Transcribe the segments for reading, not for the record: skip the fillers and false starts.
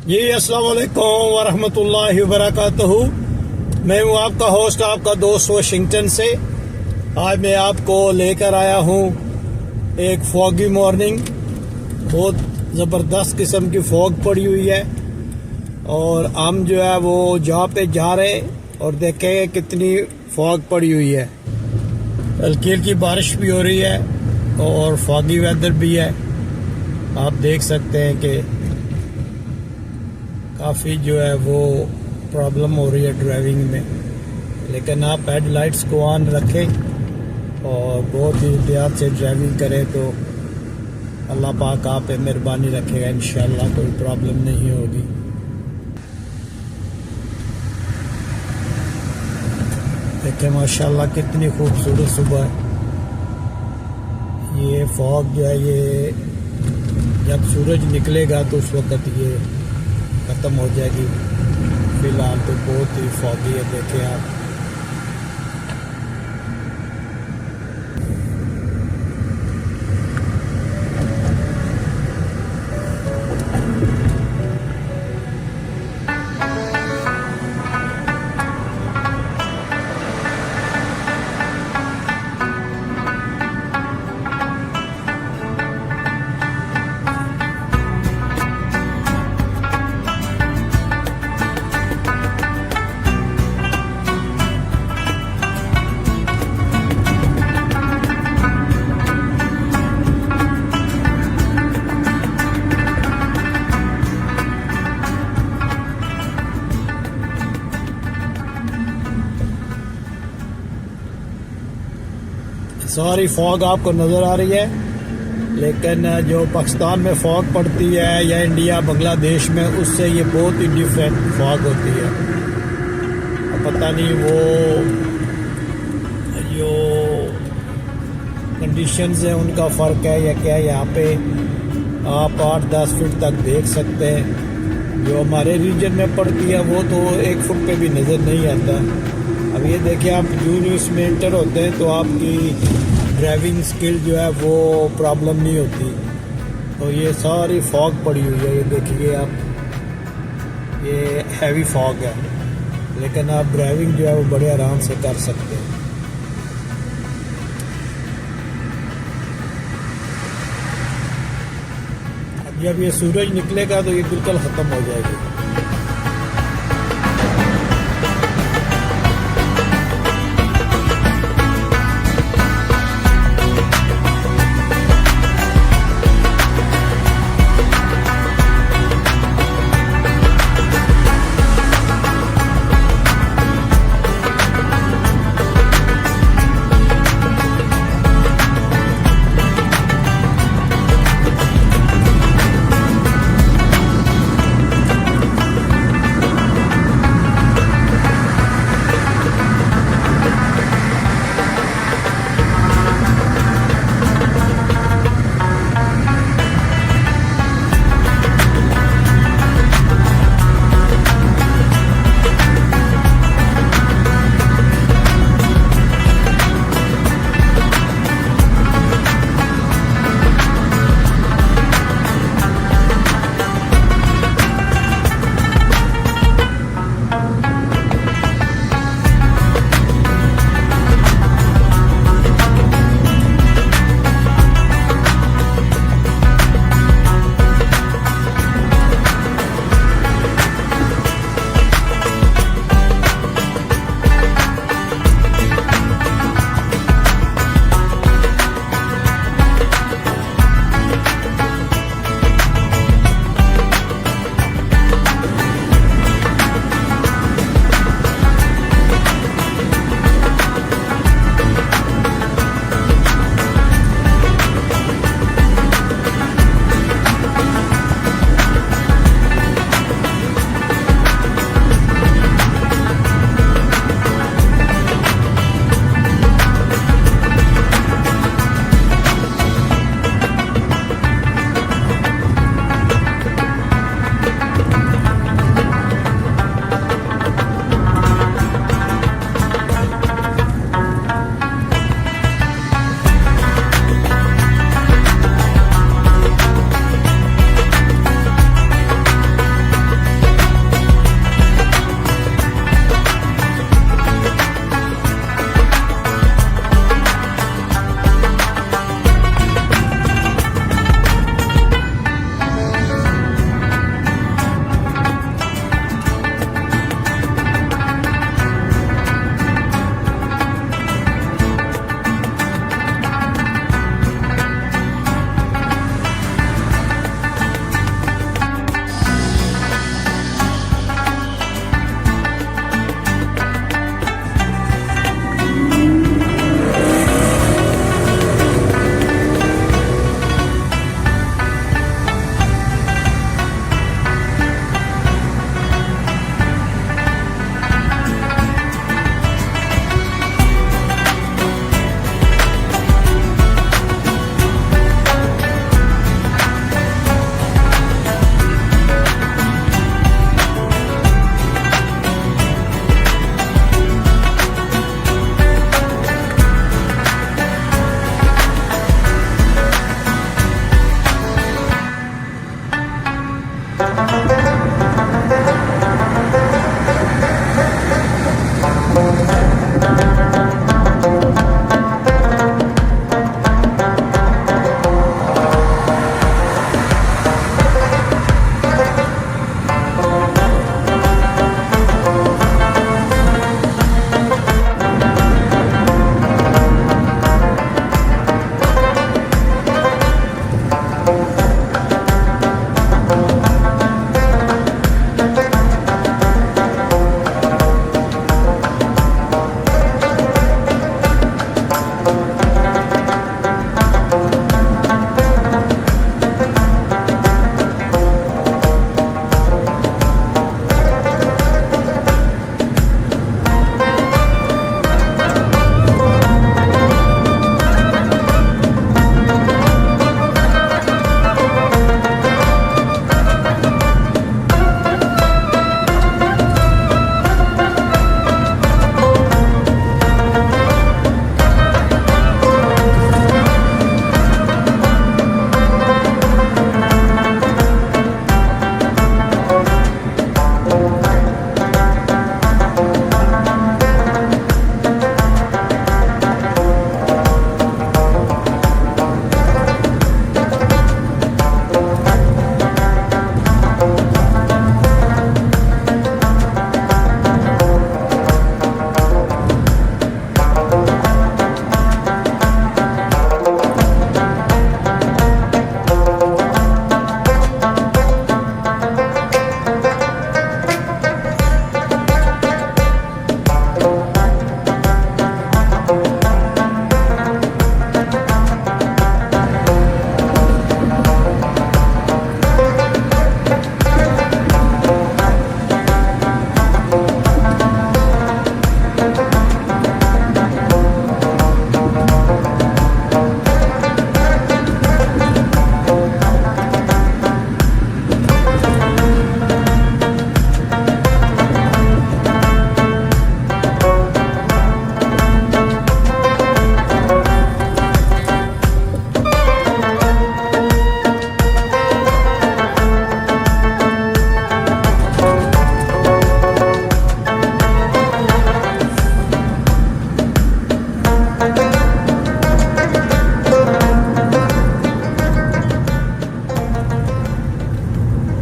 जी अस्सलाम वालेकुम वरहमतुल्लाहि वबरकातुहू। मैं हूँ आपका होस्ट, आपका दोस्त वाशिंगटन से। आज मैं आपको लेकर आया हूँ एक फॉगी मॉर्निंग। बहुत ज़बरदस्त किस्म की फॉग पड़ी हुई है और हम जो है वो जहाँ पे जा रहे और देखें कितनी फॉग पड़ी हुई है। हल्की हल्की बारिश भी हो रही है और फॉगी वेदर भी है। आप देख सकते हैं कि काफ़ी जो है वो प्रॉब्लम हो रही है ड्राइविंग में, लेकिन आप हेडलाइट्स को ऑन रखें और बहुत ही एहतियात से ड्राइविंग करें तो अल्लाह पाक आप पे मेहरबानी रखेगा। इंशाल्लाह कोई प्रॉब्लम नहीं होगी। देखें माशाल्लाह कितनी खूबसूरत सुबह है। ये फॉग जो है ये जब सूरज निकलेगा तो उस वक़्त ये ख़त्म हो जाएगी। फ़िलहाल तो बहुत ही फॉगी है, देखें आप। सारी फॉग आपको नज़र आ रही है, लेकिन जो पाकिस्तान में फॉग पड़ती है या इंडिया बांग्लादेश में, उससे ये बहुत ही डिफरेंट फॉग होती है। अब पता नहीं वो जो कंडीशंस हैं उनका फ़र्क है या क्या। यहाँ पे आप 8-10 फीट तक देख सकते हैं। जो हमारे रीजन में पड़ती है वो तो 1 फुट पे भी नज़र नहीं आता। अब ये देखिए, आप जून इसमें एंटर होते हैं तो आपकी ड्राइविंग स्किल जो है वो प्रॉब्लम नहीं होती। तो ये सारी फॉग पड़ी हुई है, ये देखिए आप, ये हैवी फॉग है, लेकिन आप ड्राइविंग जो है वो बड़े आराम से कर सकते हैं। अब जब ये सूरज निकलेगा तो ये बिल्कुल ख़त्म हो जाएगी।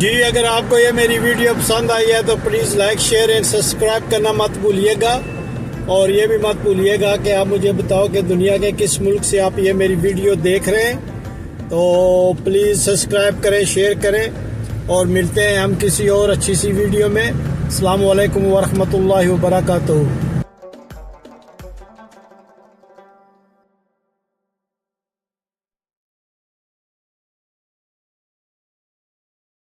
जी, अगर आपको ये मेरी वीडियो पसंद आई है तो please like share and subscribe करना मत भूलिएगा। और ये भी मत भूलिएगा कि आप मुझे बताओ कि दुनिया के किस मुल्क से आप ये मेरी वीडियो देख रहे हैं। तो प्लीज़ सब्सक्राइब करें, शेयर करें और मिलते हैं हम किसी और अच्छी सी वीडियो में। अस्सलाम वालेकुम वरहमतुल्लाहि वबरकातुहू।